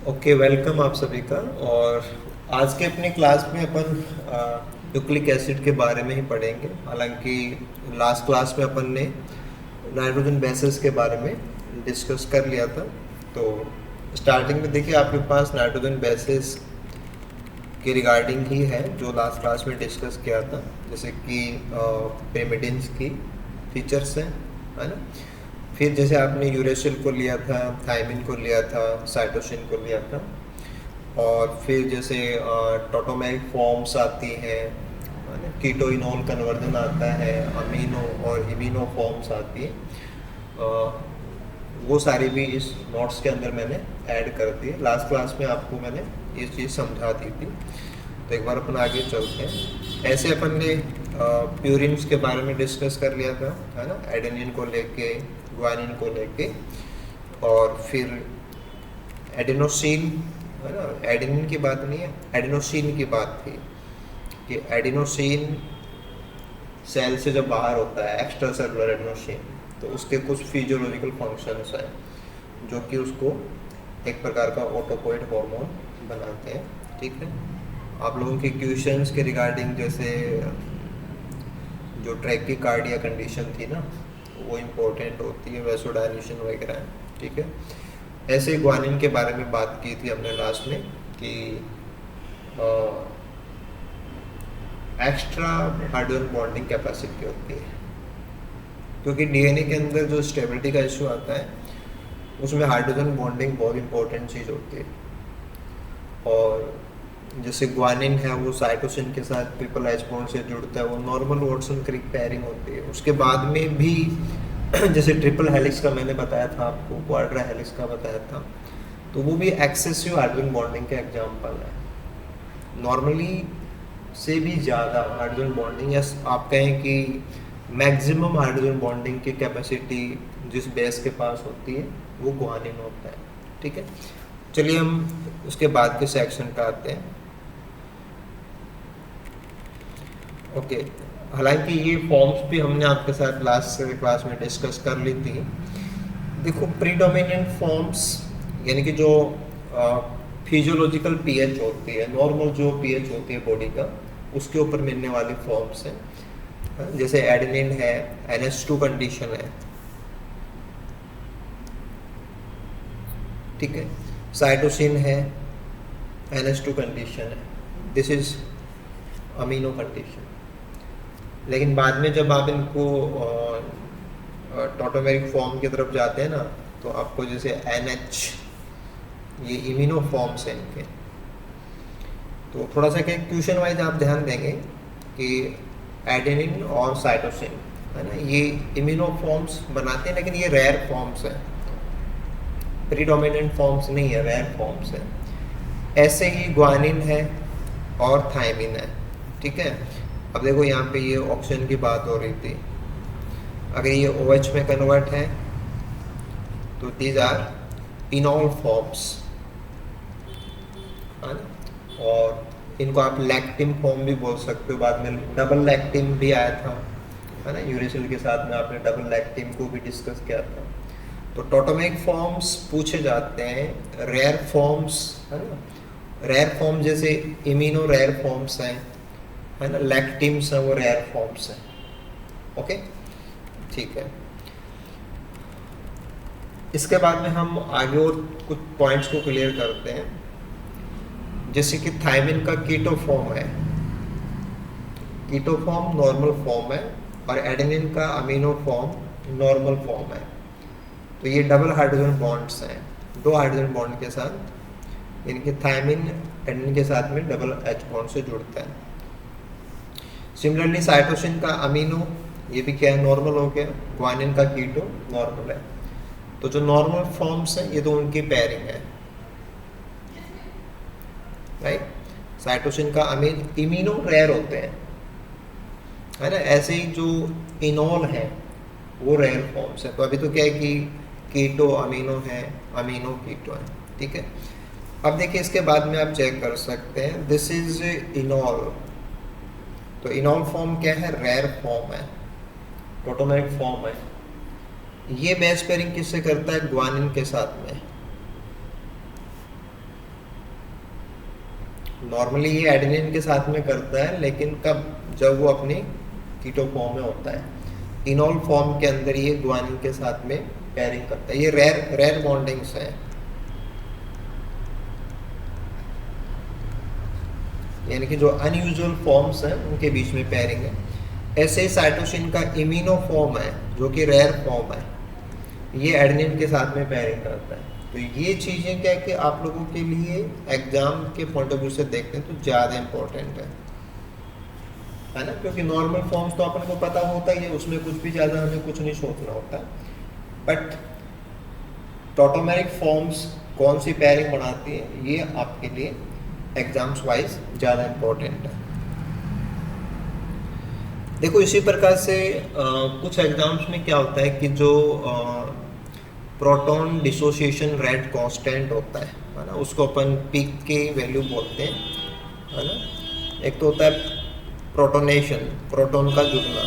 Okay, welcome आप सभी का। और आज के अपनी क्लास में अपन न्यूक्लिक एसिड के बारे में ही पढ़ेंगे। हालांकि लास्ट क्लास में अपन ने नाइट्रोजन बेसेस के बारे में डिस्कस कर लिया था। तो स्टार्टिंग में देखिए आपके पास नाइट्रोजन बेसेस के रिगार्डिंग ही है जो लास्ट क्लास में डिस्कस किया था, जैसे कि पिरिमिडिन्स की फीचर्स हैं, है ना। फिर जैसे आपने यूरेसिल को लिया था, थायमिन को लिया था, साइटोसिन को लिया था। और फिर जैसे टोटोमेरिक फॉर्म्स आती हैं, है ना, कीटोइनॉल कन्वर्जन आता है, अमीनो और इमिनो फॉर्म्स आती हैं। वो सारी भी इस नोट्स के अंदर मैंने ऐड कर दी है। लास्ट क्लास में आपको मैंने ये चीज़ समझा दी थी। तो एक बार अपन आगे चलते हैं। ऐसे अपन ने प्यूरिन्स के बारे में डिस्कस कर लिया था, है ना, एडेनिन को लेके, ग्वानिन को लेके। और फिर एडेनोसिन, है ना, एडेनिन की बात नहीं है, एडेनोसिन की बात थी कि एडेनोसिन सेल से जब बाहर होता है, एक्स्ट्रा सेलुलर एडेनोसिन, तो उसके कुछ फिजियोलॉजिकल फंक्शंस हैं जो कि उसको एक प्रकार का ऑटोपोइड हार्मोन बनाते हैं। ठीक है, आप लोगों के क्वेश्चंस के रिगार्डिंग जैसे जो ट्रैकीकार्डिया कंडीशन थी ना, वो इम्पोर्टेंट होती है, वैसोडाइलेशन वगैरह। ठीक है, ऐसे ग्वानिन के बारे में बात की थी हमने लास्ट में कि एक्स्ट्रा हाइड्रोजन बॉन्डिंग कैपेसिटी होती है, क्योंकि डीएनए के अंदर जो स्टेबिलिटी का इशू आता है उसमें हाइड्रोजन बॉन्डिंग बहुत इंपॉर्टेंट चीज़ होती है। और जैसे ग्वानिन है वो साइटोसिन के साथ ट्रिपल एच बॉन्ड से जुड़ता है, वो नॉर्मल वाटसन क्रिक पेयरिंग होती है। उसके बाद में भी जैसे ट्रिपल हेलिक्स का मैंने बताया था आपको, क्वाड्रा हेलिक्स का बताया था, तो वो भी एक्सेसिव हाइड्रोजन बॉन्डिंग का एग्जाम्पल है। नॉर्मली से भी ज़्यादा हाइड्रोजन बॉन्डिंग, या आप कहें कि मैक्सिमम हाइड्रोजन बॉन्डिंग की कैपेसिटी जिस बेस के पास होती है वो ग्वानिन होता है। ठीक है, चलिए हम उसके बाद के सेक्शन पे आते हैं। ओके, हालांकि ये फॉर्म्स भी हमने आपके साथ लास्ट क्लास में डिस्कस कर ली थी। देखो, प्रीडोमिनेंट फॉर्म्स यानी कि जो फिजियोलॉजिकल पीएच होती है, नॉर्मल जो पीएच होती है बॉडी का, उसके ऊपर मिलने वाली फॉर्म्स हैं। जैसे एडेनिन है, NH2 कंडीशन है। ठीक है, साइटोसिन है, NH2 कंडीशन है। This is amino condition. लेकिन बाद में जब आप इनको टोटोमेरिक फॉर्म की तरफ जाते हैं ना, तो आपको जैसे NH, ये इम्यूनो फॉर्म्स हैं इनके। तो थोड़ा सा क्या क्वेश्चन वाइज आप ध्यान देंगे कि एडेनिन और साइटोसिन, है ना, ये इम्यूनो फॉर्म्स बनाते हैं, लेकिन ये रेयर फॉर्म्स हैं, प्रीडोमिनेंट फॉर्म्स नहीं है, रेयर फॉर्म्स हैं। ऐसे ही ग्वानिन है और थायमिन है। ठीक है, अब देखो यहाँ पे ये ऑक्सीजन की बात हो रही थी, अगर ये OH में कन्वर्ट है तो दीज आर इनॉल फॉर्म्स, है ना। और इनको आप लैक्टिन फॉर्म भी बोल सकते हो। बाद में डबल लैक्टिन भी आया था, है ना, यूरेसिल के साथ में आपने डबल लैक्टिन को भी डिस्कस किया था। तो टोटोमेरिक फॉर्म्स पूछे जाते हैं, रेयर फॉर्म्स, है ना। रेयर फॉर्म जैसे इम्यूनो रेयर फॉर्म्स हैं, है ना, लैक्टिम्स हैं, वो रेयर फॉर्म्स हैं। ओके, ठीक है। इसके बाद में हम आगे और कुछ पॉइंट्स को क्लियर करते हैं। जैसे कि थायमिन का कीटो फॉर्म है, कीटो फॉर्म नॉर्मल फॉर्म है, और एडेनिन का अमीनो फॉर्म नॉर्मल फॉर्म है। तो ये डबल हाइड्रोजन बॉन्ड्स हैं, दो हाइड्रोजन बॉन्ड के साथ, यानी कि थायमिन एडेनिन के साथ में डबल H बॉन्ड से जुड़ता है। सिमिलरली साइटोसिन का अमीनो, ये भी क्या है, नॉर्मल हो गया। ग्वानिन का कीटो नॉर्मल है। तो जो नॉर्मल फॉर्म्स हैं ये तो उनकी पेयरिंग है, राइट। साइटोसिन का अमीन, इम्यूनो रेयर होते हैं, है ना। ऐसे ही जो इनॉल है वो रेयर फॉर्म्स है। तो अभी तो क्या है कि कीटो अमीनो है, अमीनो कीटो है। ठीक है, अब देखिए इसके बाद में आप चेक कर सकते हैं, दिस इज इनॉल। तो इनॉल फॉर्म क्या है, रेयर फॉर्म है, टोटोमेरिक फॉर्म है। ये बेस पेयरिंग किससे करता है, ग्वानिन के साथ में। नॉर्मली ये एडेनिन के साथ में करता है, लेकिन कब, जब वो अपनी कीटो फॉर्म में होता है। इनॉल फॉर्म के अंदर ये ग्वानिन के साथ में पेयरिंग करता है। ये रेयर बॉन्डिंग्स है, यानी कि जो अनयूजुअल फॉर्म्स हैं उनके बीच में पेयरिंग है। ऐसे ही साइटोसिन का इम्यूनो फॉर्म है जो कि रेयर फॉर्म है, ये एडेनिन के साथ में पेयरिंग करता है। तो ये चीज़ें क्या है कि आप लोगों के लिए एग्जाम के पॉइंट ऑफ व्यू से देखते हैं तो ज़्यादा इम्पोर्टेंट है ना, क्योंकि नॉर्मल फॉर्म्स तो अपन को पता होता ही है, उसमें कुछ भी ज़्यादा हमें कुछ नहीं सोचना होता। बट टॉटोमेरिक फॉर्म्स कौन सी पेयरिंग बनाती है, ये आपके लिए एग्जाम्स वाइज ज़्यादा इम्पोर्टेंट है। देखो इसी प्रकार से कुछ एग्जाम्स में क्या होता है कि जो प्रोटॉन डिसोसिएशन रेट कांस्टेंट होता है ना, उसको अपन पीक की वैल्यू बोलते हैं, है ना। एक तो होता है प्रोटोनेशन, प्रोटॉन का जुड़ना,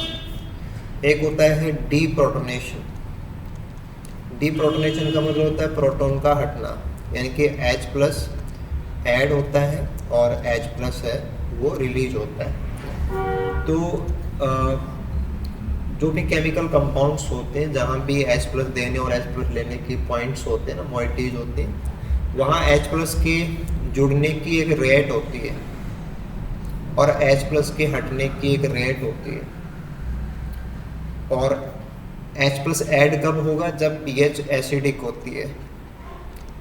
एक होता है डी प्रोटोनेशन। डी प्रोटोनेशन का मतलब होता है प्रोटॉन का हटना, यानी कि H+ ऐड होता है और H+ है वो रिलीज होता है। तो जो भी केमिकल कंपाउंड्स होते हैं जहाँ भी H+ देने और H+ लेने की पॉइंट्स होते हैं ना, मॉइटीज होती हैं, वहाँ H+ के जुड़ने की एक रेट होती है और H+ के हटने की एक रेट होती है। और H+ ऐड कब होगा, जब pH एसिडिक होती है,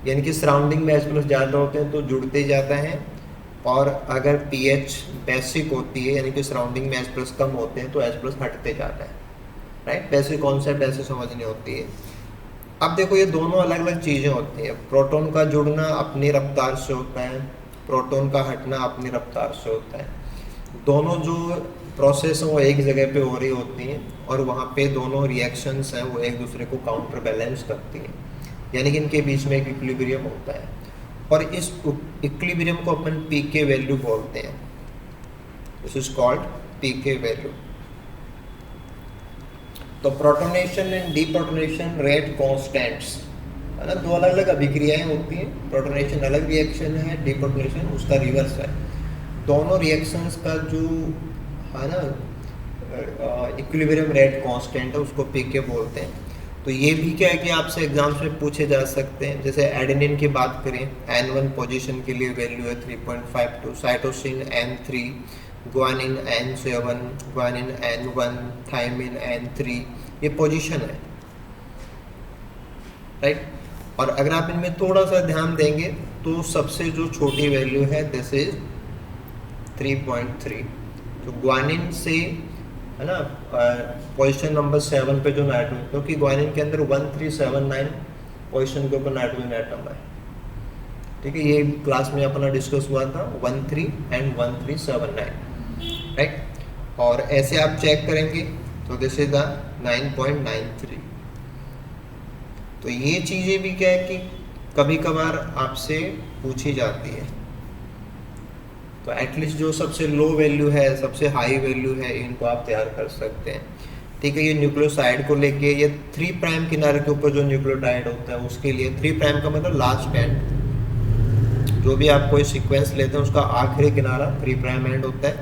यानी कि सराउंडिंग में H+ ज़्यादा होते हैं तो जुड़ते जाता है, और अगर pH बेसिक होती है यानी कि सराउंडिंग में H+ कम होते हैं तो H+ हटते जाता है। राइट, बेसिक कॉन्सेप्ट ऐसे समझनी होती है। अब देखो ये दोनों अलग अलग चीज़ें होती हैं। प्रोटॉन का जुड़ना अपनी रफ्तार से होता है, प्रोटॉन का हटना अपनी रफ्तार से होता है। दोनों जो प्रोसेस हैं वो एक जगह पे हो रही होती हैं और वहाँ पे दोनों रिएक्शंस हैं वो एक दूसरे को काउंटर बैलेंस करती हैं, यानी कि इनके बीच में एक इक्विलिब्रियम होता है। और इस इक्विलिब्रियम को अपन पीके वैल्यू बोलते हैं। This is called pK value. तो protonation and deprotonation rate constants, है ना, दो अलग अलग अभिक्रियाएं होती हैं। प्रोटोनेशन अलग रिएक्शन है, डीप्रोटोनेशन उसका रिवर्स है। दोनों रिएक्शंस का जो है ना इक्विलिब्रियम रेट कांस्टेंट है उसको पीके बोलते हैं। तो ये भी क्या है कि आपसे एग्जाम्स में पूछे जा सकते हैं। जैसे एडेनिन की बात करें, N1 पोजीशन के लिए वैल्यू है 3.52, cytosine N3, guanine N7, guanine N1, thymine N3, ये पोजीशन है। राइट, और अगर आप इनमें थोड़ा सा ध्यान देंगे तो सबसे जो छोटी वैल्यू है दिस इज 3.3। तो ग्वानिन से है ना पोजीशन नंबर 7 पे जो नाइट्रोजन, क्योंकि ग्वानिन के अंदर 1379 पोजीशन के ऊपर नाइट्रोजन एटम है। ठीक है, ये क्लास में अपना डिस्कस हुआ था 13 एंड 1379। राइट, और ऐसे आप चेक करेंगे तो दिस इज द 9.93। तो ये चीज़ें भी क्या है कि कभी कभार आपसे पूछी जाती है। तो एटलीस्ट जो सबसे लो वैल्यू है, सबसे हाई वैल्यू है, इनको आप तैयार कर सकते हैं। ठीक है, ये न्यूक्लियोसाइड को लेके ये 3' किनारे के ऊपर जो न्यूक्लियोटाइड होता है उसके लिए 3' का मतलब लास्ट एंड। जो भी आप कोई सीक्वेंस लेते हैं उसका आखिरी किनारा 3' एंड होता है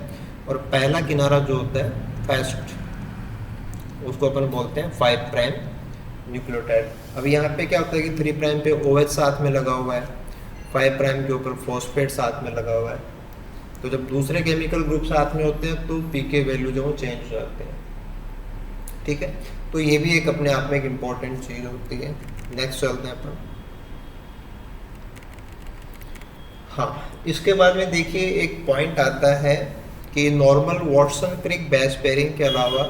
और पहला किनारा जो होता है फर्स्ट, उसको अपन बोलते हैं 5' न्यूक्लियोटाइड। अब यहाँ पे क्या होता है कि 3' पे OH साथ में लगा हुआ है, 5' के ऊपर फॉस्फेट साथ में लगा हुआ है। तो जब दूसरे केमिकल ग्रुप साथ में होते हैं तो पीके वैल्यू जो वो चेंज हो जाते हैं। ठीक है, तो ये भी एक अपने आप में एक इम्पॉर्टेंट चीज़ होती है। नेक्स्ट चलते हैं अपन। हाँ, इसके बाद में देखिए एक पॉइंट आता है कि नॉर्मल वॉटसन क्रिक बेस पेयरिंग के अलावा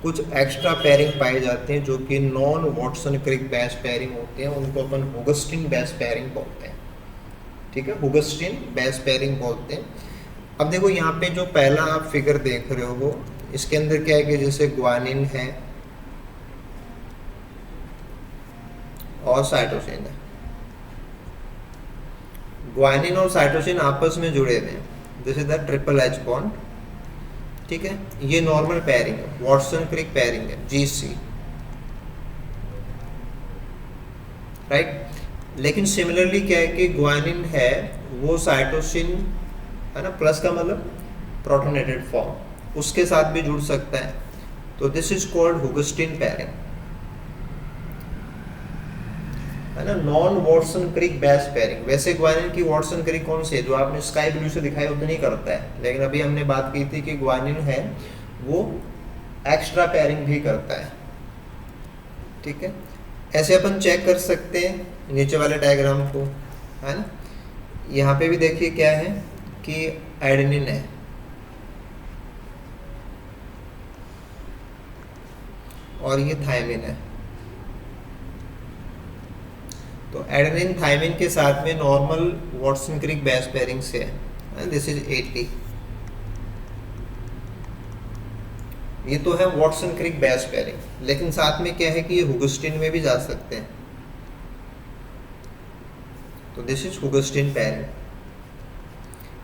कुछ एक्स्ट्रा पेयरिंग पाई जाती हैं जो कि नॉन वॉटसन क्रिक बेस पेयरिंग होती हैं। उनको अपन हुगस्टिन बेस पेयरिंग बोलते हैं। ठीक है, हुगस्टिन बेस पेयरिंग बोलते हैं। अब देखो यहाँ पे जो पहला आप फिगर देख रहे हो इसके अंदर क्या है कि जैसे ग्वानिन है और साइटोसिन है। ग्वानिन और साइटोसिन आपस में जुड़े हुए हैं, this is the triple H bond. ठीक है, ये नॉर्मल पेयरिंग है, वॉटसन क्रिक पेयरिंग है, GC। राइट, लेकिन सिमिलरली क्या है कि ग्वानिन है वो साइटोसिन है ना, प्लस का मतलब प्रोटोनेटेड फॉर्म, उसके साथ भी जुड़ सकता है। तो दिस इज कॉल्ड हुगस्टिन पेयरिंग, है ना। नॉन वॉटसन क्रिक बेस पेयरिंग, वैसे ग्वानिन की वॉटसन क्रिक कौन सी है, जो आपने स्काई ब्लू से दिखाई उतनी करता है, लेकिन अभी हमने बात की थी कि ग्वानिन है वो एक्स्ट्रा पेयरिंग भी करता है, ठीक है। ऐसे अपन चेक कर सकते हैं नीचे वाले डायग्राम को, है ना। यहाँ पे भी देखिए क्या है कि एडेनिन है और ये थायमिन है। तो एडेनिन थायमिन के साथ में नॉर्मल वॉटसन क्रिक बेस पेयरिंग से है, दिस इज 80। ये तो है वॉटसन क्रिक बेस पेयरिंग, लेकिन साथ में क्या है कि ये हुगस्टिन में भी जा सकते हैं। तो दिस इज हुगस्टिन पेयरिंग।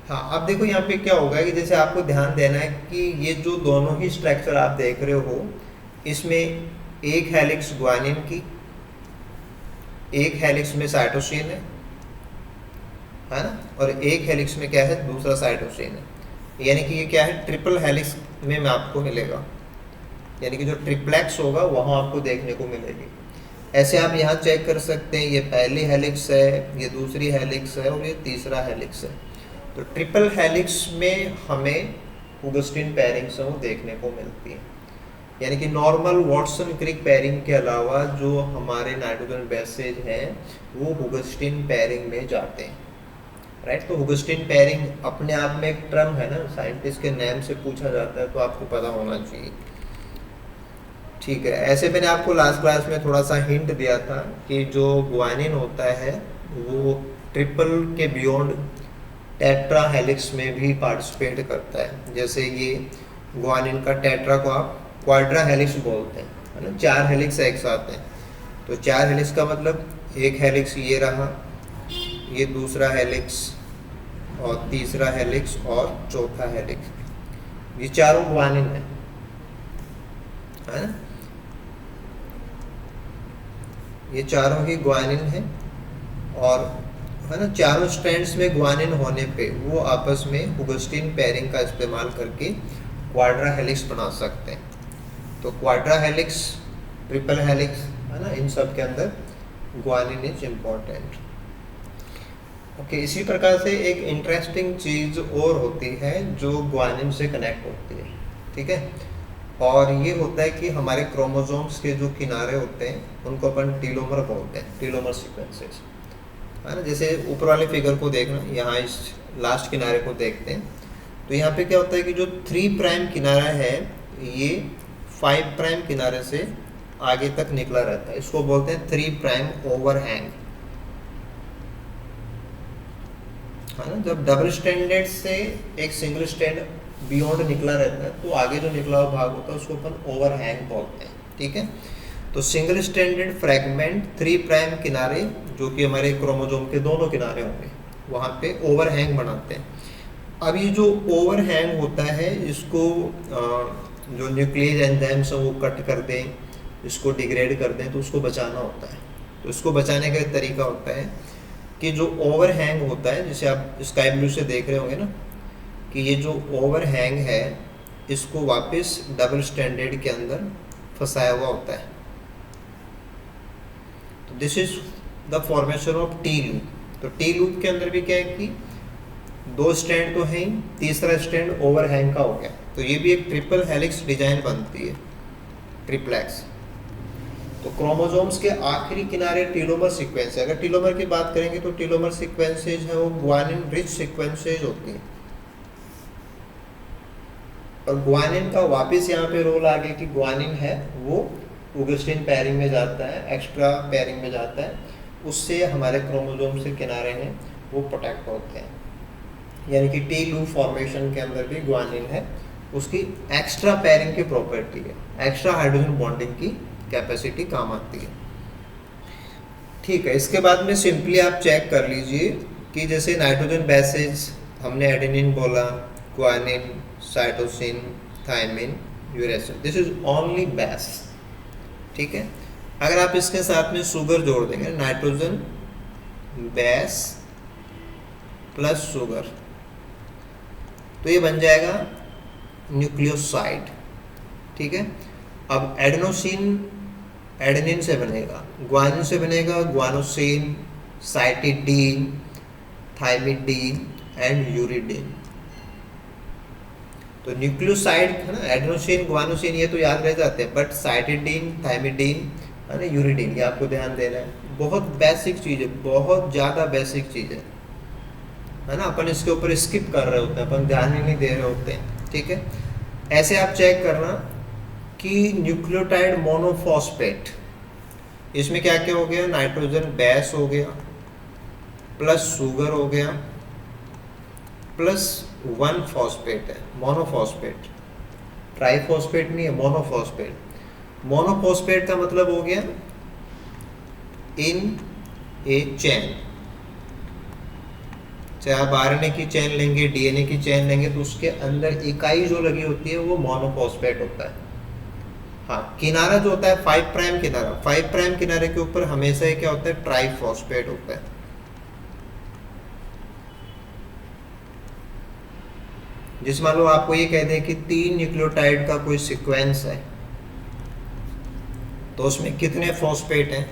हाँ, अब देखो यहाँ पे क्या होगा कि जैसे आपको ध्यान देना है कि ये जो दोनों ही स्ट्रक्चर आप देख रहे हो, इसमें एक हेलिक्स ग्वानिन की, एक हेलिक्स में साइटोसिन है ना, और एक हेलिक्स में क्या है, दूसरा साइटोसिन है। यानी कि ये क्या है, ट्रिपल हेलिक्स में आपको मिलेगा, यानी कि जो ट्रिप्लेक्स होगा वहाँ आपको देखने को मिलेगी। ऐसे आप यहाँ चेक कर सकते हैं, ये पहली हेलिक्स है, ये दूसरी हेलिक्स है और ये तीसरा हेलिक्स है। तो ट्रिपल हेलिक्स में हमें हुगस्टिन पेयरिंग से वो देखने को मिलती है। यानी कि नॉर्मल वॉटसन क्रिक पेयरिंग के अलावा जो हमारे नाइट्रोजन बेसेज हैं वो हुगस्टिन पेयरिंग में जाते हैं, राइट। तो हुगस्टिन पेयरिंग अपने आप में एक टर्म है ना, साइंटिस्ट के नेम से पूछा जाता है, तो आपको पता होना चाहिए, ठीक है। ऐसे मैंने आपको लास्ट क्लास में थोड़ा सा हिंट दिया था कि जो ग्वानिन होता है वो ट्रिपल के बियॉन्ड टेट्रा हेलिक्स में भी पार्टिसिपेट करता है। जैसे ये ग्वानिन का टेट्रा को आप क्वाड्रा हेलिक्स बोलते हैं, है ना, 4 हेलिक्स एक साथ हैं। तो 4 हेलिक्स का मतलब एक हेलिक्स ये रहा, ये दूसरा हेलिक्स और तीसरा हेलिक्स और चौथा हेलिक्स, ये चारों ग्वानिन है ना, ये चारों ही ग्वानिन है। और है ना, चारों स्ट्रैंड्स में ग्वानिन होने पे वो आपस में हुगस्टिन पेयरिंग का इस्तेमाल करके क्वाड्रा हेलिक्स बना सकते हैं। तो क्वाड्रा हेलिक्स, ट्रिपल हेलिक्स, है ना, इन सब के अंदर ग्वानिन इज इम्पोर्टेंट। ओके, इसी प्रकार से एक इंटरेस्टिंग चीज़ और होती है जो ग्वानिन से कनेक्ट होती है, ठीक है। और ये होता है कि हमारे क्रोमोसोम्स के जो किनारे होते हैं उनको अपन टीलोमर बोलते हैं, टीलोमर सीक्वेंसेस, है ना। जैसे ऊपर वाले फिगर को देखना, यहाँ इस लास्ट किनारे को देखते हैं, तो यहाँ पे क्या होता है कि जो 3 प्राइम किनारा है ये 5 प्राइम किनारे से आगे तक निकला रहता है, इसको बोलते हैं 3 प्राइम ओवरहैंग, है ना। जब डबल स्टैंडर्ड से एक सिंगल स्टैंड बियॉन्ड निकला रहता है तो आगे जो निकला हुआ भाग होता है उसको अपन ओवरहैंग बोलते हैं, ठीक है। तो सिंगल स्टैंडर्ड फ्रैगमेंट 3 प्राइम किनारे जो कि हमारे क्रोमोसोम के दोनों किनारे होंगे वहाँ पे ओवरहैंग बनाते हैं। अब ये जो ओवरहैंग होता है इसको जो न्यूक्लियस एंजाइम्स हैं वो कट कर दें, इसको डिग्रेड कर दें, तो उसको बचाना होता है। तो इसको बचाने का एक तरीका होता है कि जो ओवरहैंग होता है, जैसे आप स्काई ब्लू से देख रहे होंगे ना, कि ये जो ओवरहैंग है इसको वापस डबल स्टैंडर्ड के अंदर फंसाया हुआ होता है। तो this is the formation of T loop. तो टी लूप के अंदर भी क्या है कि 2 स्टैंड तो है ही, तीसरा स्टैंड ओवरहैंग का हो गया, तो ये भी एक ट्रिपल हेलिक्स डिजाइन बनती है, ट्रिप्लेक्स। तो क्रोमोसोम्स के आखिरी किनारे टीलोमर सीक्वेंस है। अगर टीलोमर की बात करेंगे तो टीलोमर सीक्वेंसेज है वो ग्वानिन रिच सीक्वेंसेज होती है। और ग्वानिन का वापस यहाँ पे रोल आ गया कि ग्वानिन है वो हुगस्टिन पेयरिंग में जाता है, एक्स्ट्रा पेयरिंग में जाता है, उससे हमारे क्रोमोसोम से किनारे हैं वो प्रोटेक्ट होते हैं। यानी कि टी लूप फॉर्मेशन के अंदर भी ग्वानिन है, उसकी एक्स्ट्रा पेयरिंग की प्रॉपर्टी है, एक्स्ट्रा हाइड्रोजन बॉन्डिंग की कैपेसिटी काम आती है, ठीक है। इसके बाद में सिंपली आप चेक कर लीजिए कि जैसे नाइट्रोजन बेसेज हमने एडेनिन बोला, guanine, cytosine, thymine, uracil, this is only base, ठीक है। अगर आप इसके साथ में शुगर जोड़ देंगे, नाइट्रोजन बेस प्लस शुगर, तो ये बन जाएगा न्यूक्लियोसाइड। ठीक है, अब एडेनोसिन एडेनिन से बनेगा, ग्वानिन से बनेगा guanosine, cytidine, thymidine and uridine. तो न्यूक्लियोसाइड है ना, एडेनोसिन ग्वानोसिन ये तो याद रह जाते हैं, बट साइटिडीन, थाइमिडीन है ना, यूरिडीन, ये आपको ध्यान देना है। बहुत बेसिक चीज़ है, बहुत ज़्यादा बेसिक चीज़ है ना, अपन इसके ऊपर स्किप कर रहे होते हैं, अपन ध्यान ही नहीं दे रहे होते हैं। ठीक है, ऐसे आप चेक करना कि न्यूक्लियोटाइड मोनोफॉस्फेट, इसमें क्या क्या हो गया, नाइट्रोजन बेस हो गया, प्लस शुगर हो गया, प्लस 1 फॉस्फेट है, मोनोफॉस्फेट, ट्राइफॉस्फेट नहीं है, मोनोफॉस्फेट। मोनोफॉस्फेट का मतलब हो गया इन ए चेन, चाहे आप आरएनए की चेन लेंगे, डीएनए की चेन लेंगे, तो उसके अंदर इकाई जो लगी होती है वो मोनोफॉस्फेट होता है। हाँ, किनारा जो होता है 5 प्राइम किनारा, 5 प्राइम किनारे के ऊपर हमेशा ही क्या होता है, ट्राइफॉस्फेट होता है। जिस मान लो आपको ये कह दें कि 3 न्यूक्लियोटाइड का कोई सीक्वेंस है, तो उसमें कितने फॉस्फेट हैं,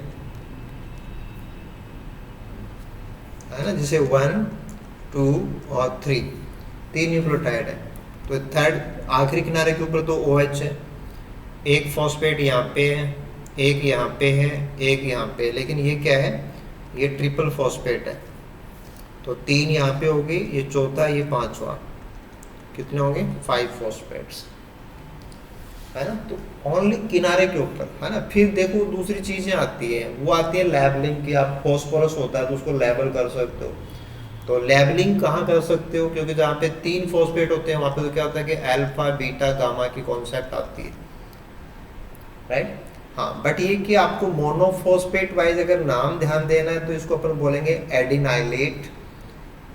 है ना, जैसे 1, 2 और 3 न्यूक्लियोटाइड है, तो थर्ड आखिरी किनारे के ऊपर तो OH है, एक फॉस्फेट यहाँ पे है, एक यहाँ पे है, एक यहाँ पे है, लेकिन ये क्या है, ये ट्रिपल फॉस्फेट है, तो 3 यहाँ पे हो गई, ये चौथा, ये पांचवा, कितने होंगे, 5 फॉस्फेट्स, है ना। तो ओनली किनारे के ऊपर, है ना। फिर देखो दूसरी चीजें आती है, वो आती है लेबलिंग की, आप फॉस्फोरस होता है तो उसको लेबल कर सकते हो। तो लेबलिंग कहाँ कर सकते हो, क्योंकि जहाँ पे 3 फॉस्फेट होते हैं वहाँ पे तो क्या होता है कि अल्फा बीटा गामा की कॉन्सेप्ट आती है, राइट। हाँ, बट ये कि आपको मोनोफॉस्फेट वाइज अगर नाम ध्यान देना है तो इसको अपन बोलेंगे एडिनाइलेट,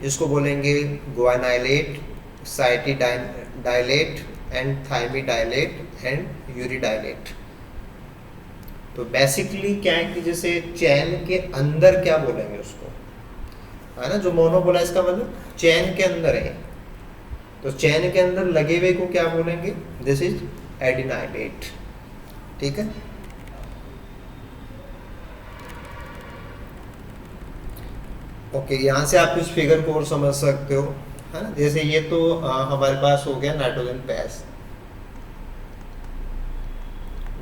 इसको बोलेंगे ग्वानाइलेट, साइटिडाइलेट एंड थाइमिडाइलेट एंड यूरिडाइलेट। तो बेसिकली क्या है कि जैसे चैन के अंदर क्या बोलेंगे उसको, है ना, जो मोनो बोला इसका मतलब चैन के अंदर है, तो चैन के अंदर लगे हुए को क्या बोलेंगे, दिस इज एडिनाइलेट। ठीक है, ओके, यहाँ से आप इस फिगर को और समझ सकते हो, है ना। जैसे ये तो हमारे पास हो गया नाइट्रोजन बेस,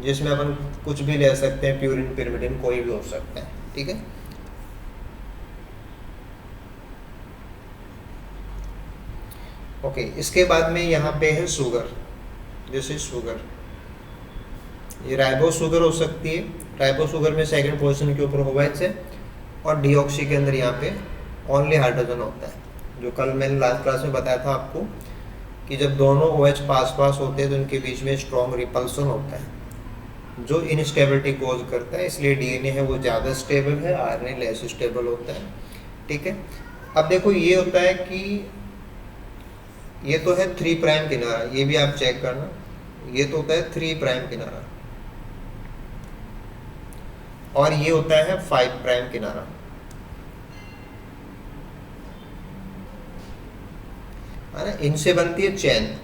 जिसमें अपन कुछ भी ले सकते हैं, प्यूरिन, पिरिमिडिन, कोई भी हो सकता है। ठीक है, ओके, इसके बाद में यहाँ पे है शुगर, जैसे शुगर, ये राइबो शुगर हो सकती है, राइबो शुगर में सेकंड पोजीशन के ऊपर OH है, और डीऑक्सी के अंदर यहाँ पे ओनली हाइड्रोजन होता है। जो कल मैंने लास्ट क्लास में बताया था आपको कि जब दोनों OH पास पास होते हैं तो उनके बीच में स्ट्रॉन्ग रिपल्सन होता है जो इनस्टेबिलिटी कोज करता है, इसलिए डीएनए है वो ज़्यादा स्टेबल है, आरएनए लेस स्टेबल होता है। ठीक है, अब देखो ये होता है कि ये तो है 3 प्राइम किनारा, ये भी आप चेक करना, ये तो होता है 3 प्राइम किनारा, और ये होता है 5 प्राइम किनारा, है ना। इनसे बनती है चेन,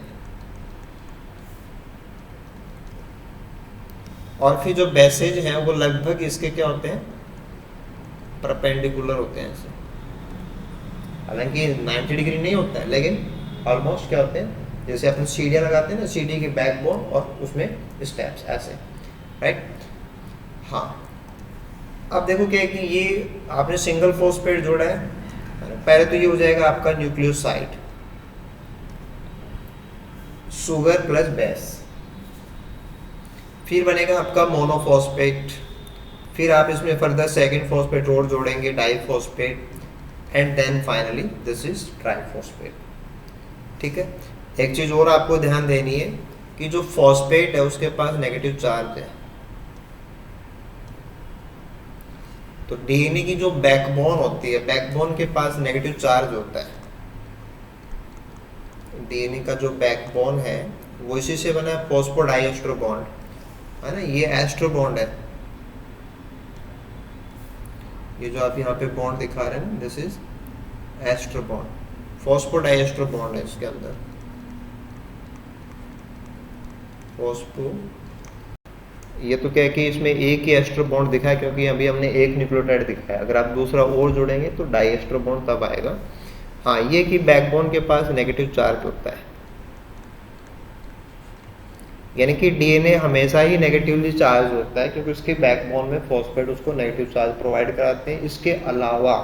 और फिर जो बेसेज हैं वो लगभग इसके क्या होते हैं, परपेंडिकुलर होते हैं ऐसे, हालांकि 90 डिग्री नहीं होता है, लेकिन ऑलमोस्ट क्या होते हैं, जैसे अपन सीढ़ियाँ लगाते हैं ना, सीढ़ी के बैकबोन और उसमें स्टेप्स ऐसे, राइट। हाँ, अब देखो क्या है कि ये आपने सिंगल फॉस्फेट जोड़ा है, पहले तो ये हो जाएगा आपका न्यूक्लियोसाइड, शुगर प्लस बेस, फिर बनेगा आपका मोनोफॉस्फेट, फिर आप इसमें फर्दर सेकंड फॉस्फेट और जोड़ेंगे, diphosphate, and then finally this is triphosphate. ठीक है, एक चीज और आपको ध्यान देनी है कि जो फॉस्फेट है उसके पास नेगेटिव चार्ज है, तो डीएनए की जो बैकबोन होती है, बैकबोन के पास नेगेटिव चार्ज होता है। डीएनए का जो बैकबोन है वो इसी से बना है, फॉस्फोडाइएस्टर बॉन्ड, है ना, ये एस्टर बॉन्ड है, ये जो आप यहाँ पे बॉन्ड दिखा रहे हैं, this is ester bond, phosphodiester bond है इसके अंदर, फॉस्फो, ये तो क्या है कि इसमें एक ही एस्टर बॉन्ड दिखा है क्योंकि अभी हमने एक न्यूक्लियोटाइड दिखाया, अगर आप दूसरा और जोड़ेंगे तो डाई एस्टर बॉन्ड तब आएगा। हाँ, ये कि बैकबोन के पास नेगेटिव चार्ज होता है, यानी कि डीएनए हमेशा ही नेगेटिवली चार्ज होता है क्योंकि उसके बैकबोन में फॉस्फेट उसको नेगेटिव चार्ज प्रोवाइड कराते हैं। इसके अलावा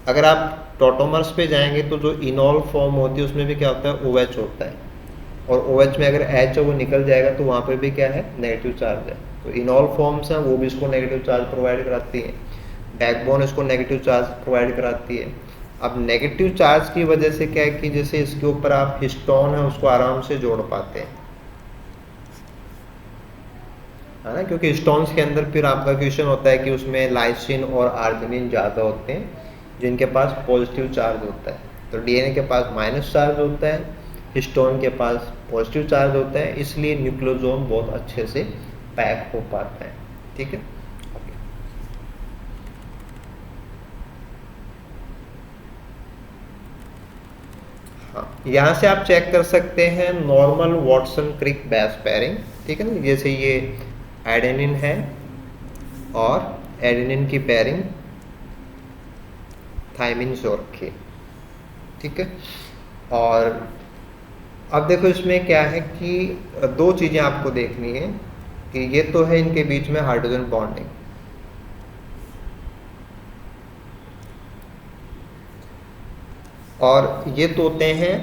अगर आप टॉटोमर्स पे जाएंगे तो जो इनॉल फॉर्म होती है उसमें भी क्या होता है, OH होता है, और OH में अगर H है वो निकल जाएगा तो वहाँ पे भी क्या है, नेगेटिव चार्ज है। तो इनॉल फॉर्म्स हैं वो भी इसको नेगेटिव चार्ज प्रोवाइड कराती हैं, बैकबोन इसको नेगेटिव चार्ज प्रोवाइड कराती है। अब नेगेटिव चार्ज की वजह से क्या है कि जैसे इसके ऊपर आप हिस्टोन है उसको आराम से जोड़ पाते हैं, है ना, क्योंकि हिस्टोन्स के अंदर फिर आपका क्वेश्चन होता है कि उसमें लाइसिन और आर्जिनिन ज़्यादा होते हैं जिनके पास पॉजिटिव चार्ज होता है। तो डीएनए के पास माइनस चार्ज होता है, हिस्टोन के पास पॉजिटिव चार्ज होता है, इसलिए न्यूक्लियोसोम बहुत अच्छे से पैक हो पाता है। ठीक है, हाँ, यहाँ से आप चेक कर सकते हैं normal Watson Crick base pairing. ठीक है ना, जैसे ये एडेनिन है और एडेनिन की पेयरिंग थायमिन से रखी, ठीक है। और अब देखो इसमें क्या है कि दो चीज़ें आपको देखनी है कि ये तो है इनके बीच में हाइड्रोजन बॉन्डिंग, और ये तो होते हैं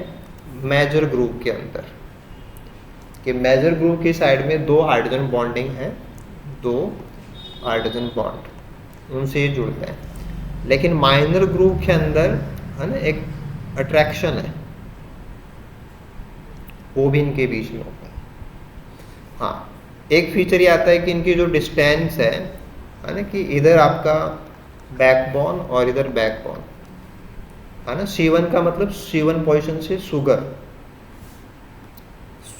मेजर ग्रुप के अंदर, कि मेजर ग्रुप की साइड में दो हाइड्रोजन बॉन्डिंग है, दो हाइड्रोजन बॉन्ड उनसे ये जुड़ते हैं। लेकिन माइनर ग्रुप के अंदर है ना एक अट्रैक्शन है, वो भी इनके बीच में होता है। हाँ, एक फीचर ये आता है कि इनकी जो डिस्टेंस है ना, कि इधर आपका बैकबोन और इधर बैकबोन है ना, C1 का मतलब C1 पोजीशन से शुगर,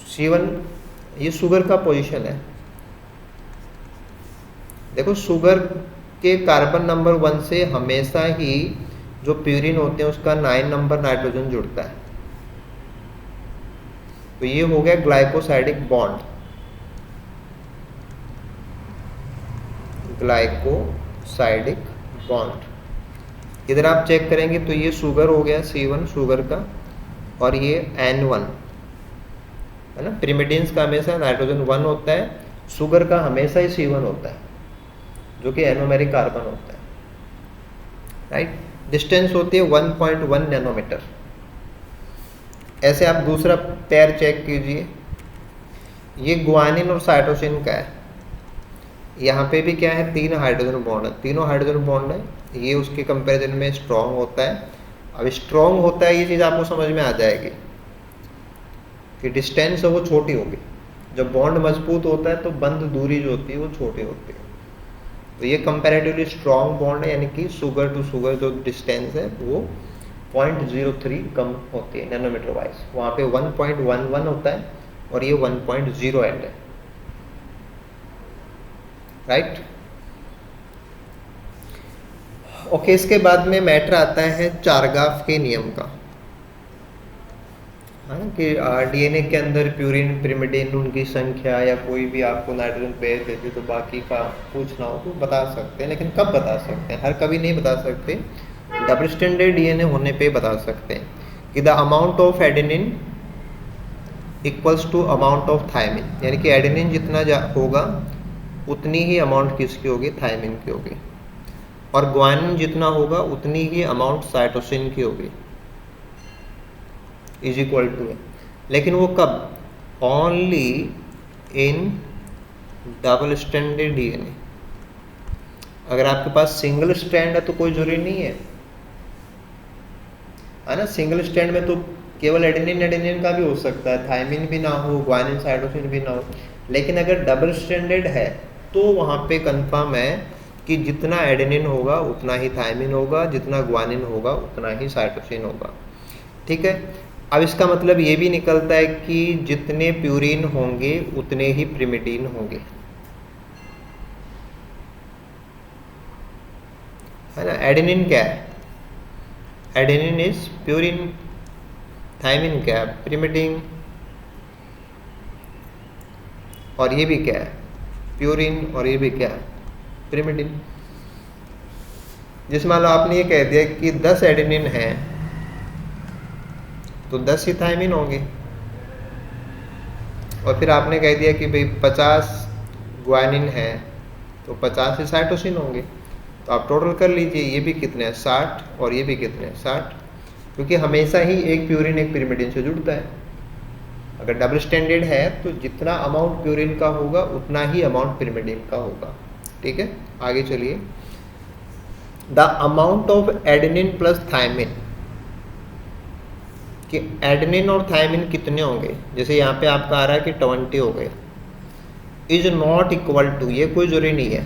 C1 ये शुगर का पोजीशन है। देखो शुगर के कार्बन नंबर 1 से हमेशा ही जो प्यूरिन होते हैं उसका 9 नंबर नाइट्रोजन जुड़ता है, तो ये हो गया ग्लाइकोसाइडिक बॉन्ड, ग्लाइकोसाइडिक बॉन्ड। इधर आप चेक करेंगे तो ये शुगर हो गया C1 शुगर का, और ये N1 है ना, प्रिमिडिन्स का हमेशा नाइट्रोजन 1 होता है, शुगर का हमेशा ही C1 होता है जो कि एनोमेरिक कार्बन होता है, राइट। डिस्टेंस होती है 1.1 नैनोमीटर। ऐसे आप दूसरा पेयर चेक कीजिए, ये ग्वानिन और साइटोसिन का है, यहाँ पे भी क्या है, 3 हाइड्रोजन बॉन्ड है, तीनों हाइड्रोजन बॉन्ड है, ये उसके कंपैरिजन में स्ट्रॉन्ग होता है। अब स्ट्रॉन्ग होता है ये चीज़ आपको समझ में आ जाएगी कि डिस्टेंस है वो छोटी होगी, जब बॉन्ड मजबूत होता है तो बंद दूरी जो होती है वो छोटी होती है। तो ये कंपैरेटिवली स्ट्रॉन्ग बॉन्ड है, यानी कि शुगर टू शुगर जो डिस्टेंस है वो 0.03 कम होती है नैनोमीटर वाइज, वहाँ पे 1.11 होता है और ये 1.08 है, राइट। ओके, इसके बाद में मैटर आता है चारगाफ के नियम का, है ना, कि डीएनए के अंदर प्यूरिन पिरिमिडिन उनकी संख्या, या कोई भी आपको नाइट्रोजन पेयर देते तो बाकी का पूछना हो तो बता सकते हैं, लेकिन कब बता सकते हैं, हर कभी नहीं बता सकते, डबल स्टैंडर्ड डीएनए होने पे बता सकते हैं कि the amount of adenine equals to amount of thymine, यानी कि एडेनिन जितना होगा उतनी ही अमाउंट किसकी होगी, थायमिन की होगी, और ग्वानिन जितना होगा उतनी ही अमाउंट साइटोसिन की होगी, इज इक्वल टू है। लेकिन वो कब, only in double standard DNA. अगर आपके पास सिंगल स्ट्रैंड है तो कोई जरूरी नहीं है ना, सिंगल स्ट्रैंड में तो केवल एडेनिन एडेनिन का भी हो सकता है, थायमिन भी ना हो, ग्वानिन साइटोसिन भी ना हो। लेकिन अगर डबल स्टैंडर्ड है तो वहाँ पे कंफर्म है कि जितना एडेनिन होगा उतना ही थायमिन होगा, जितना ग्वानिन होगा उतना ही साइटोसिन होगा, ठीक है। अब इसका मतलब ये भी निकलता है कि जितने प्यूरिन होंगे उतने ही प्रिमिडिन होंगे, है ना। एडेनिन क्या है, एडेनिन इज प्यूरिन, थायमिन क्या है, प्रिमिडिन, और ये भी क्या है, प्यूरिन, और ये भी क्या है, पिरिमिडिन। जिसमें मान लो आपने ये कह दिया कि 10 एडेनिन है तो 10 ही थायमिन होंगे, और फिर आपने कह दिया कि भाई 50 ग्वानिन है तो 50 ही साइटोसिन होंगे। तो आप टोटल कर लीजिए, ये भी कितने हैं 60 और ये भी कितने हैं 60, क्योंकि हमेशा ही एक प्यूरिन एक पिरिमिडिन से जुड़ता है। अगर डबल स्टैंडर्ड है तो जितना अमाउंट प्यूरिन का होगा उतना ही अमाउंट पिरिमिडिन का होगा। ठीक है, आगे चलिए। The amount of adenine plus thymine, कि एडेनिन और थायमिन कितने होंगे, जैसे यहाँ पे आपका आ रहा है कि 20 हो गए, इज नॉट इक्वल टू, ये कोई जरूरी नहीं है,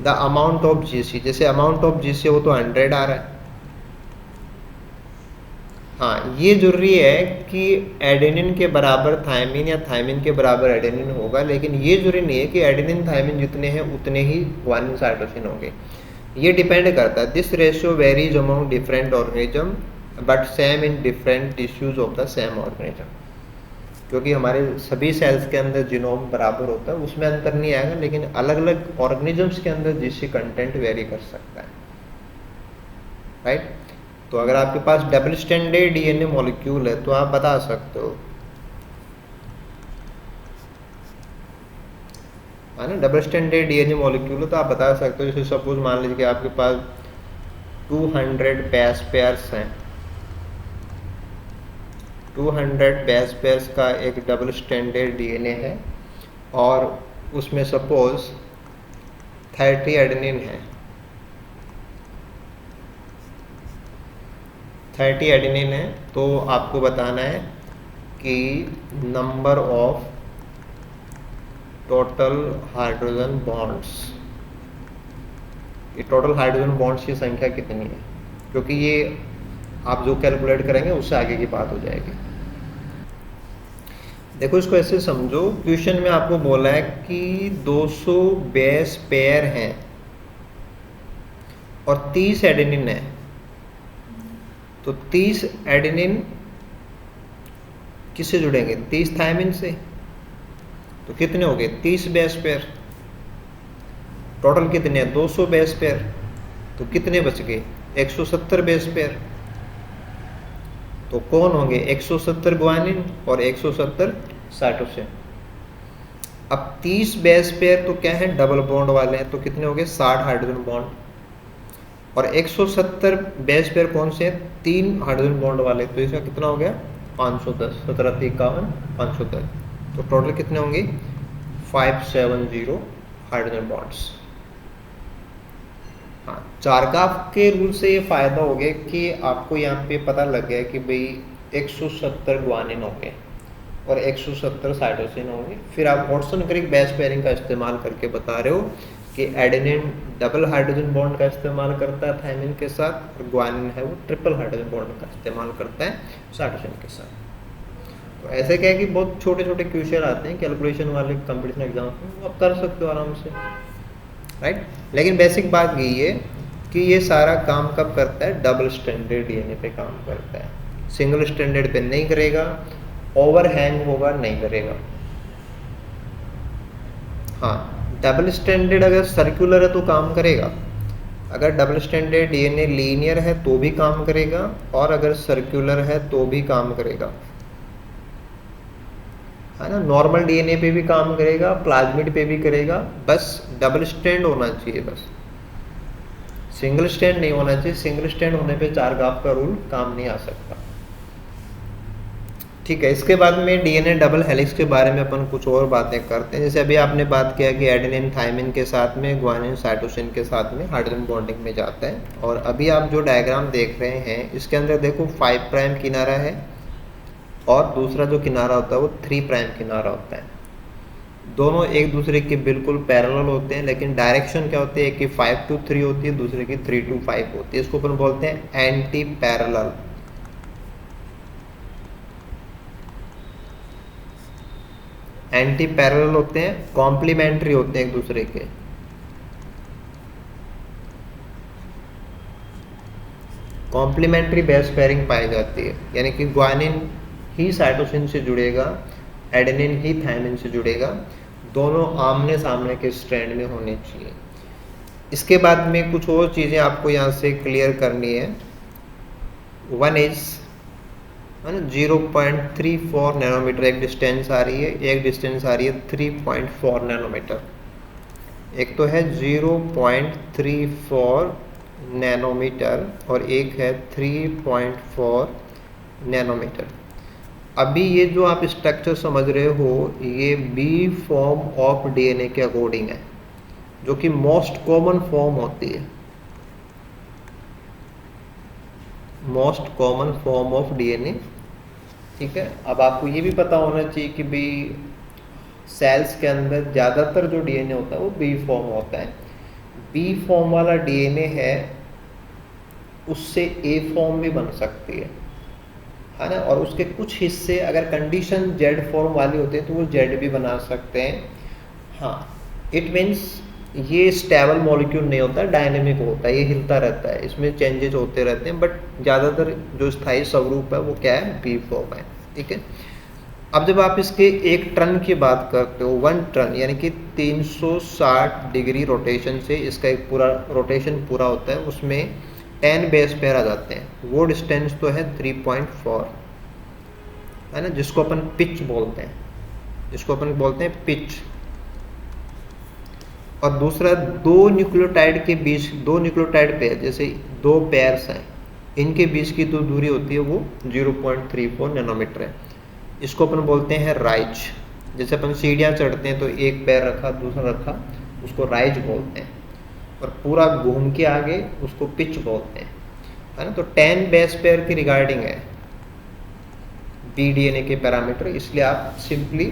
द अमाउंट ऑफ जीसी, जैसे अमाउंट ऑफ जीसी वो तो 100 आ रहा है। हाँ, ये जरूरी है कि एडेनिन के बराबर थायमिन या थायमिन के बराबर एडेनिन होगा, लेकिन ये जरूरी नहीं है कि एडेनिन थायमिन जितने हैं उतने ही ग्वानिन साइटोसिन होंगे। ये डिपेंड करता है, this ratio varies among different organism but same in different tissues of the same organism, क्योंकि हमारे सभी सेल्स के अंदर जीनोम बराबर होता है, उसमें अंतर नहीं आएगा, लेकिन अलग अलग ऑर्गेनिजम्स के अंदर जीसी कंटेंट वेरी कर सकता है, राइट। तो अगर आपके पास डबल स्टैंडर्ड डीएनए मॉलिक्यूल है तो आप बता सकते हो, है ना, डबल स्टैंडर्ड डीएनए मॉलिक्यूल है तो आप बता सकते हो। जैसे सपोज मान लीजिए कि आपके पास 200 बेस पेयर्स हैं, 200 बेस पेयर्स का एक डबल स्टैंडर्ड डीएनए है, और उसमें सपोज 30 एडेनिन है, 30 एडेनिन है, तो आपको बताना है कि number of total hydrogen bonds, ये टोटल हाइड्रोजन बॉन्ड्स की संख्या कितनी है, क्योंकि ये आप जो कैलकुलेट करेंगे उससे आगे की बात हो जाएगी। देखो इसको ऐसे समझो, क्वेश्चन में आपको बोला है कि 200 बेस पेयर हैं और 30 एडेनिन है, तो 30 एडेनिन किससे जुड़ेंगे, 30 थायमिन से, तो कितने हो गए 30 बेस पेयर, टोटल कितने हैं 200 बेस पेयर, तो कितने बच गए 170 बेस पेयर। तो कौन होंगे 170 ग्वानिन और 170 साइटोसिन। अब 30 बेस पेयर तो क्या है डबल बॉन्ड वाले हैं, तो कितने हो गए 60 हाइड्रोजन बॉन्ड, और 170 बेस पेयर कौन से हैं 3 हाइड्रोजन बॉन्ड वाले, तो इसका कितना हो गया 510, 17 51 510, तो टोटल कितने होंगे 570 हाइड्रोजन बॉन्ड्स। हाँ, चारगाफ के रूल से ये फायदा हो गया कि आपको यहाँ पे पता लग गया कि भाई 170 ग्वानिन होंगे और 170 साइटोसिन होंगे। फिर आप वाटसन क्रिक बेस पेयरिंग का इस्तेमाल करके बता रहे हो कि एडेनिन डबल हाइड्रोजन बॉन्ड का इस्तेमाल करता है थायमिन के साथ, और ग्वानिन है वो ट्रिपल हाइड्रोजन बॉन्ड का इस्तेमाल करता है साइटोसिन के साथ। तो ऐसे क्या है कि बहुत छोटे छोटे क्वेश्चन आते हैं कैलकुलेशन वाले कंपटीशन एग्जाम में, वो आप कर सकते हो आराम से, राइट। लेकिन बेसिक बात यही है कि ये सारा काम कब करता है, डबल स्टैंडर्ड डीएनए पे काम करता है, सिंगल स्टैंडर्ड पे नहीं करेगा, ओवरहैंग होगा नहीं करेगा। हाँ, डबल स्टैंडर्ड अगर सर्कुलर है तो काम करेगा, अगर डबल स्टैंडर्ड डीएनए लीनियर है तो भी काम करेगा, और अगर सर्कुलर है तो भी काम करेगा, है ना। नॉर्मल डीएनए पे भी काम करेगा, प्लाज्मिड पे भी करेगा, बस डबल स्टैंड होना चाहिए, बस सिंगल स्टैंड नहीं होना चाहिए। सिंगल स्टैंड होने पे चारगाफ का रूल काम नहीं आ सकता। ठीक है, इसके बाद में डीएनए डबल हेलिक्स के बारे में अपन कुछ और बातें करते हैं। जैसे अभी आपने बात किया कि एडेनिन थायमिन के साथ में ग्वानिन साइटोसिन के साथ में हाइड्रोजन बॉन्डिंग में जाता है, और अभी आप जो डायग्राम देख रहे हैं इसके अंदर देखो 5 प्राइम किनारा है और दूसरा जो किनारा होता है वो 3 प्राइम किनारा होता है। दोनों एक दूसरे के बिल्कुल पैरेलल होते हैं, लेकिन डायरेक्शन क्या होती है, एक की 5 to 3 होती है, दूसरे की 3 to 5 होती है। इसको अपन बोलते हैं एंटी पैरेलल। एंटी पैरेलल होते हैं, कॉम्प्लीमेंट्री होते हैं एक दूसरे के। कॉम्प्लीमेंट्री बेस पेयरिंग पाई जाती है, यानी कि ग्वानिन ही साइटोसिन से जुड़ेगा एडेनिन ही थायमिन से जुड़ेगा, दोनों आमने सामने के स्ट्रैंड में होने चाहिए। इसके बाद में कुछ और चीज़ें आपको यहाँ से क्लियर करनी है। वन इज 0.34 नैनोमीटर एक डिस्टेंस आ रही है, एक डिस्टेंस आ रही है 3.4 नैनोमीटर। एक तो है 0.34 नैनोमीटर और एक है 3.4 नैनोमीटर। अभी ये जो आप स्ट्रक्चर समझ रहे हो ये बी फॉर्म ऑफ डीएनए के अकॉर्डिंग है, जो कि मोस्ट कॉमन फॉर्म होती है, most common form of DNA. ठीक है, अब आपको ये भी पता होना चाहिए कि भी सेल्स के अंदर ज़्यादातर जो डीएनए होता है वो बी फॉर्म होता है। बी फॉर्म वाला डीएनए है उससे ए फॉर्म भी बन सकती है ना, और उसके कुछ हिस्से अगर कंडीशन जेड फॉर्म वाली होती है तो वो जेड भी बना सकते हैं। हाँ, इट मीन्स ये स्टेबल मॉलिक्यूल नहीं होता, डायनेमिक होता है, ये हिलता रहता है, इसमें चेंजेस होते रहते हैं, बट ज़्यादातर जो स्थायी स्वरूप है वो क्या है, बी फॉर्म है। ठीक है, अब जब आप इसके एक टर्न की बात करते हो, 1 टर्न यानी कि 360 डिग्री रोटेशन से इसका एक पूरा रोटेशन पूरा होता है, उसमें 10 बेस पेयर आ जाते हैं। वो डिस्टेंस तो है 3.4 है ना, जिसको अपन पिच बोलते हैं, जिसको अपन बोलते हैं पिच। और दूसरा दो न्यूक्लियोटाइड के बीच, दो न्यूक्लियोटाइड पेयर जैसे दो पेयर्स हैं, इनके बीच की जो दूरी होती है वो 0.34 नैनोमीटर है। इसको अपन बोलते हैं राइज। जैसे अपन सीढ़ियाँ चढ़ते हैं तो एक पैर रखा दूसरा रखा, उसको राइज बोलते हैं, और पूरा घूम के आगे उसको पिच बोलते हैं, है ना। तो 10 बेस पेयर की रिगार्डिंग है बीडीएनए के पैरामीटर, इसलिए आप सिंपली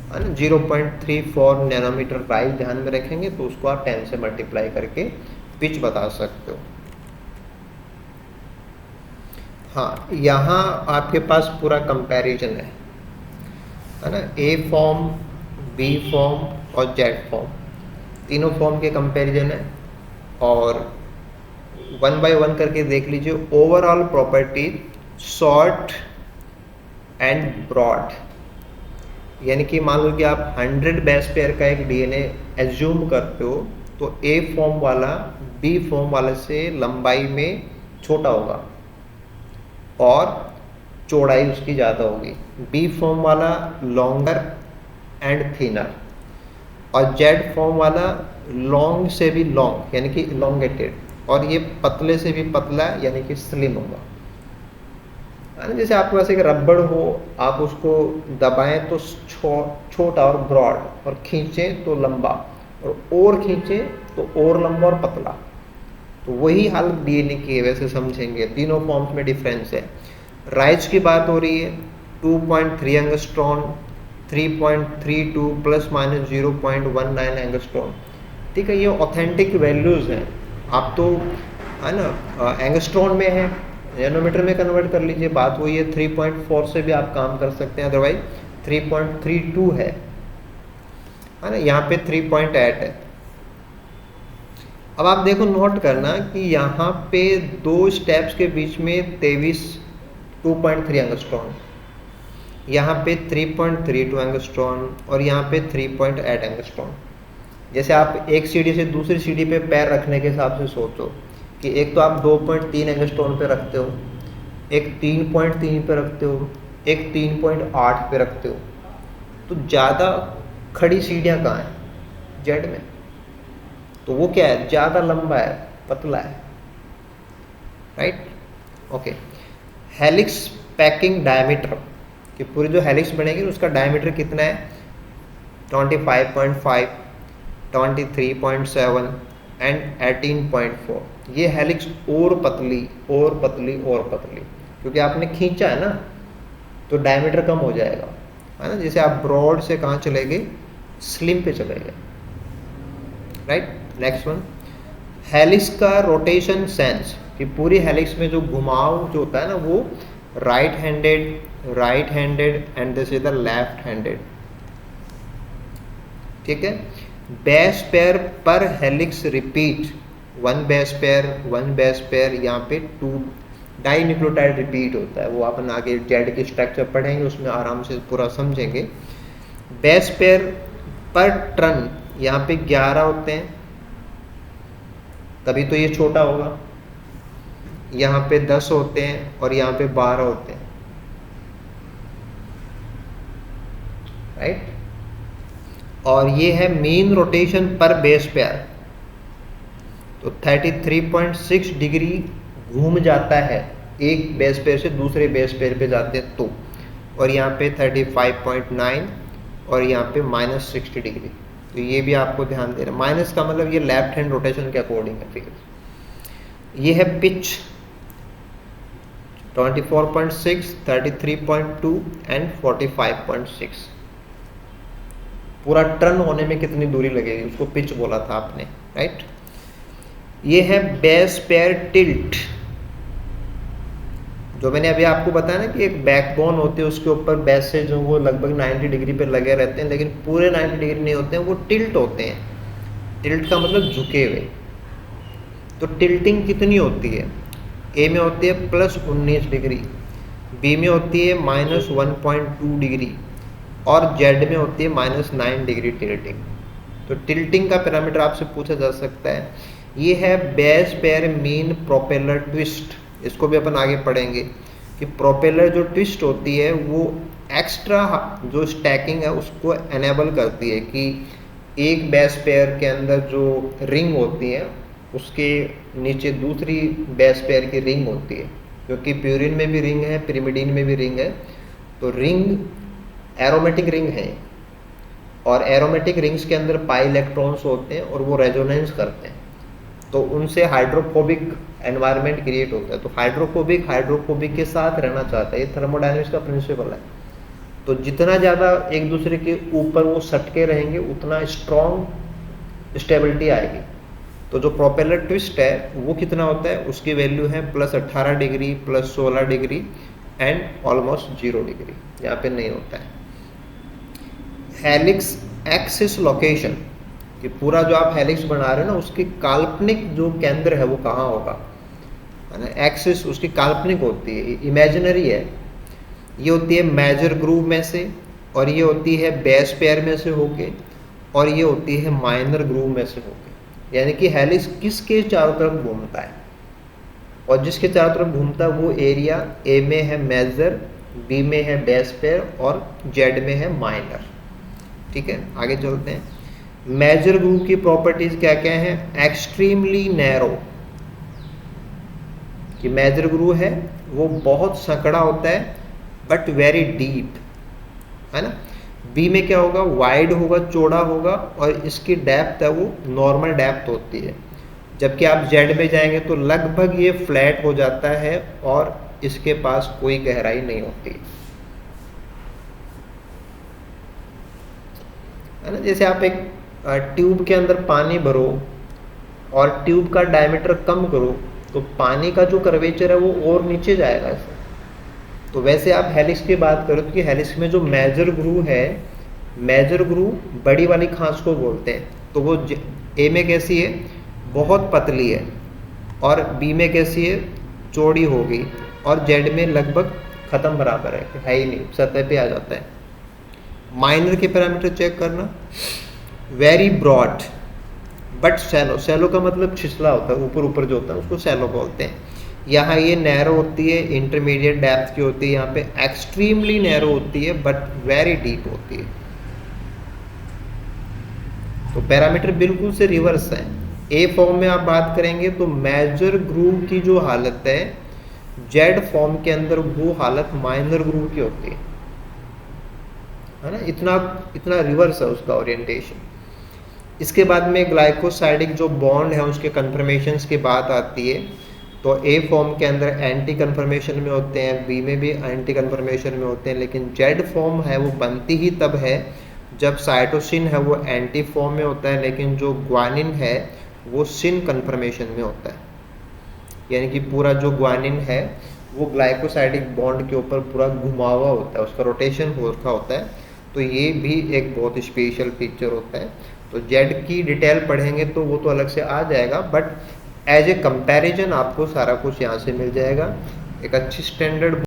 है ना 0.34 नैनोमीटर राइज ध्यान में रखेंगे तो उसको आप 10 से मल्टीप्लाई करके पिच बता सकते हो। हाँ, यहाँ आपके पास पूरा कंपैरिजन है ना, ए फॉर्म, बी फॉर्म और जेड फॉर्म, तीनों फॉर्म के कंपैरिजन है। और 1 बाय 1 करके देख लीजिए। Overall property short and broad, यानी कि मान लो कि आप 100 बेस पेयर का एक डीएनए एज्यूम करते हो तो ए फॉर्म वाला बी फॉर्म वाले से लंबाई में छोटा होगा और चौड़ाई उसकी ज़्यादा होगी। बी फॉर्म वाला लॉन्गर एंड थिनर, और जेड फॉर्म वाला लॉन्ग से भी लॉन्ग यानी कि इलोंगेटेड, और ये पतले से भी पतला यानी कि स्लिम होगा, है ना। जैसे आपके पास एक रबड़ हो, आप उसको दबाएं तो छोटा और ब्रॉड, और खींचें तो लंबा, और खींचें तो और लंबा और पतला। तो वही हाल डीएनए की, वैसे समझेंगे तीनों फॉर्म्स में डिफरेंस है। राइज की बात हो रही है 2.3 एंगस्ट्रॉन, 3.32 प्लस माइनस 0.19 एंगस्ट्रॉन। ठीक है, ये ऑथेंटिक वैल्यूज़ हैं। आप तो है ना एंगस्ट्रॉन में है, नैनोमीटर में कन्वर्ट कर लीजिए, बात वही है। 3.4 से भी आप काम कर सकते हैं, अदरवाइज 3.32 है ना, यहाँ पे 3.8 है। अब आप देखो, नोट करना कि यहाँ पे दो स्टेप्स के बीच में 2.3 एंगस्ट्रॉन, यहाँ पे 3.32 एंगस्ट्रॉन और यहाँ पे 3.8 एंगस्ट्रॉन। जैसे आप एक सीढ़ी से दूसरी सीढ़ी पे पैर रखने के हिसाब से सोचो कि एक तो आप 2.3 एंगस्ट्रॉन पे रखते हो, एक 3.3 पे रखते हो, एक 3.8 पे रखते हो, तो ज़्यादा खड़ी सीढ़ियाँ कहाँ हैं? जेड में। तो वो क्या है? ज़्यादा लंबा है, पतला है, right. Okay, helix packing diameter, कि पूरी जो हेलिक्स बनेगी उसका डायमीटर कितना है? 25.5, 23.7 एंड 18.4। ये हेलिक्स और पतली और पतली और पतली, क्योंकि आपने खींचा है ना, तो डायमीटर कम हो जाएगा, है ना। जैसे आप ब्रॉड से कहाँ चले गए? स्लिम पे चले गए, राइट। नेक्स्ट वन, हेलिक्स का रोटेशन सेंस, कि पूरी हेलिक्स में जो घुमाव जो होता है ना वो right handed and this is the left handed. ठीक है। बेस पेयर पर हेलिक्स रिपीट, 1 बेस पेयर, यहाँ पे 2 डाई न्यूक्लियोटाइड रिपीट होता है। वो अपन आगे जेड की स्ट्रक्चर पढ़ेंगे, उसमें आराम से पूरा समझेंगे। बेस पेयर पर टर्न यहाँ पे 11 होते हैं, तभी तो ये छोटा होगा। यहाँ पे 10 होते हैं और यहाँ पे 12 होते हैं, राइट। और ये है मीन रोटेशन पर बेस पेयर, तो 33.6 डिग्री घूम जाता है एक बेस पेयर से दूसरे बेस पेयर पे जाते हैं तो। और यहाँ पे 35.9 और यहाँ पे -60 डिग्री, तो ये भी आपको ध्यान देना। माइनस का मतलब ये लेफ्ट हैंड रोटेशन के अकॉर्डिंग है, ठीक है। ये है पिच 24.6, 33.2 एंड 45.6। पूरा टर्न होने में कितनी दूरी लगेगी उसको पिच बोला था आपने, राइट। ये है बेस पेयर टिल्ट, जो मैंने अभी आपको बताया ना कि एक बैकबोन होती है, उसके ऊपर बेस से जो वो लगभग 90 डिग्री पे लगे रहते हैं, लेकिन पूरे 90 डिग्री नहीं होते हैं, वो टिल्ट होते हैं। टिल्ट का मतलब झुके हुए। तो टिल्टिंग कितनी होती है? ए में होती है +19 डिग्री, बी में होती है -1.2 डिग्री और जेड में होती है -9 डिग्री टिल्टिंग। तो टिल्टिंग का पैरामीटर आपसे पूछा जा सकता है। ये है base pair mean propeller twist, इसको भी अपन आगे पढ़ेंगे कि प्रोपेलर जो ट्विस्ट होती है वो एक्स्ट्रा जो स्टैकिंग है उसको एनेबल करती है कि एक बेस पेयर के अंदर जो रिंग होती है उसके नीचे दूसरी बेस पेयर की रिंग होती है, क्योंकि प्यूरिन में भी रिंग है, पिरिमिडीन में भी रिंग है। तो रिंग एरोमेटिक रिंग है और एरोमेटिक रिंग्स के अंदर पाई इलेक्ट्रॉन्स होते हैं और वो रेजोनेंस करते हैं, तो उनसे हाइड्रोफोबिक एनवायरनमेंट क्रिएट होता है। तो हाइड्रोफोबिक के साथ रहना चाहता है, ये थर्मोडायनेमिक्स का प्रिंसिपल है। तो जितना ज़्यादा एक दूसरे के ऊपर वो सटके रहेंगे उतना स्ट्रॉन्ग स्टेबिलिटी आएगी। तो जो प्रोपेलर ट्विस्ट है वो कितना होता है, उसकी वैल्यू है +18 degree, +16 degree and almost 0 degree, यहाँ पे नहीं होता है। हेलिक्स एक्सिस लोकेशन, कि पूरा जो आप हेलिक्स बना रहे हैं ना उसकी काल्पनिक जो केंद्र है वो कहाँ होगा, है ना। एक्सिस उसकी काल्पनिक होती है, इमेजिनरी है। ये होती है मेजर ग्रूव में से, और ये होती है बेस पेयर में से होके, और ये होती है माइनर ग्रूव में से होके। यानी कि हेलिक्स किसके चारों तरफ घूमता है, और जिसके चारों तरफ घूमता है वो एरिया ए में है मेजर, बी में है बेस पेयर और जेड में है माइनर, ठीक है। आगे चलते हैं। मेजर ग्रूव की प्रॉपर्टीज क्या क्या हैं? एक्सट्रीमली नैरो, कि मेजर ग्रूव है वो बहुत संकड़ा होता है बट वेरी डीप, है ना। बी में क्या होगा? वाइड होगा, चौड़ा होगा, और इसकी डेप्थ है वो नॉर्मल डेप्थ होती है। जबकि आप जेड में जाएंगे तो लगभग ये फ्लैट हो जाता है और इसके पास कोई गहराई नहीं होती, है ना। जैसे आप एक ट्यूब के अंदर पानी भरो और ट्यूब का डायमीटर कम करो तो पानी का जो कर्वेचर है वो और नीचे जाएगा ऐसे। तो वैसे आप हेलिक्स की बात करो तो हेलिक्स में जो मेजर ग्रूव है, मेजर ग्रूव बड़ी वाली खांच को बोलते हैं, तो वो ए में कैसी है? बहुत पतली है, और बी में कैसी है? चौड़ी होगी, और जेड में लगभग ख़त्म बराबर है ही नहीं, सतह पे आ जाता है। माइनर के पैरामीटर चेक करना। Very broad but shallow, shallow का मतलब छिछला होता है, ऊपर ऊपर जो होता है उसको सैलो बोलते हैं। यहाँ ये नैरो होती है, इंटरमीडिएट डेप्थ की होती है, यहाँ पे एक्सट्रीमली नैरो होती है बट वेरी डीप होती है। तो पैरामीटर बिल्कुल से रिवर्स है। ए फॉर्म में आप बात करेंगे तो मेजर ग्रूव की जो हालत है जेड फॉर्म के अंदर वो हालत माइनर ग्रूव की होती है ना। इतना रिवर्स है उसका ओरिएंटेशन। इसके बाद में ग्लाइकोसाइडिक जो बॉन्ड है उसके कन्फर्मेशंस की बात आती है, तो ए फॉर्म के अंदर एंटी कन्फर्मेशन में होते हैं, बी में भी एंटी कन्फर्मेशन में होते हैं, लेकिन जेड फॉर्म है वो बनती ही तब है जब साइटोसिन है वो एंटी फॉर्म में होता है, लेकिन जो ग्वानिन है वो सिन कन्फर्मेशन में होता है। यानी कि पूरा जो ग्वानिन है वो ग्लाइकोसाइडिक बॉन्ड के ऊपर पूरा घुमा हुआ होता है, उसका रोटेशन हो रखा होता है। तो ये भी एक बहुत स्पेशल फीचर होता है। तो जेड की डिटेल पढ़ेंगे तो वो तो अलग से आ जाएगा, बट एज ए कंपैरिजन आपको सारा कुछ यहाँ से मिल जाएगा। एक अच्छी स्टैंडर्ड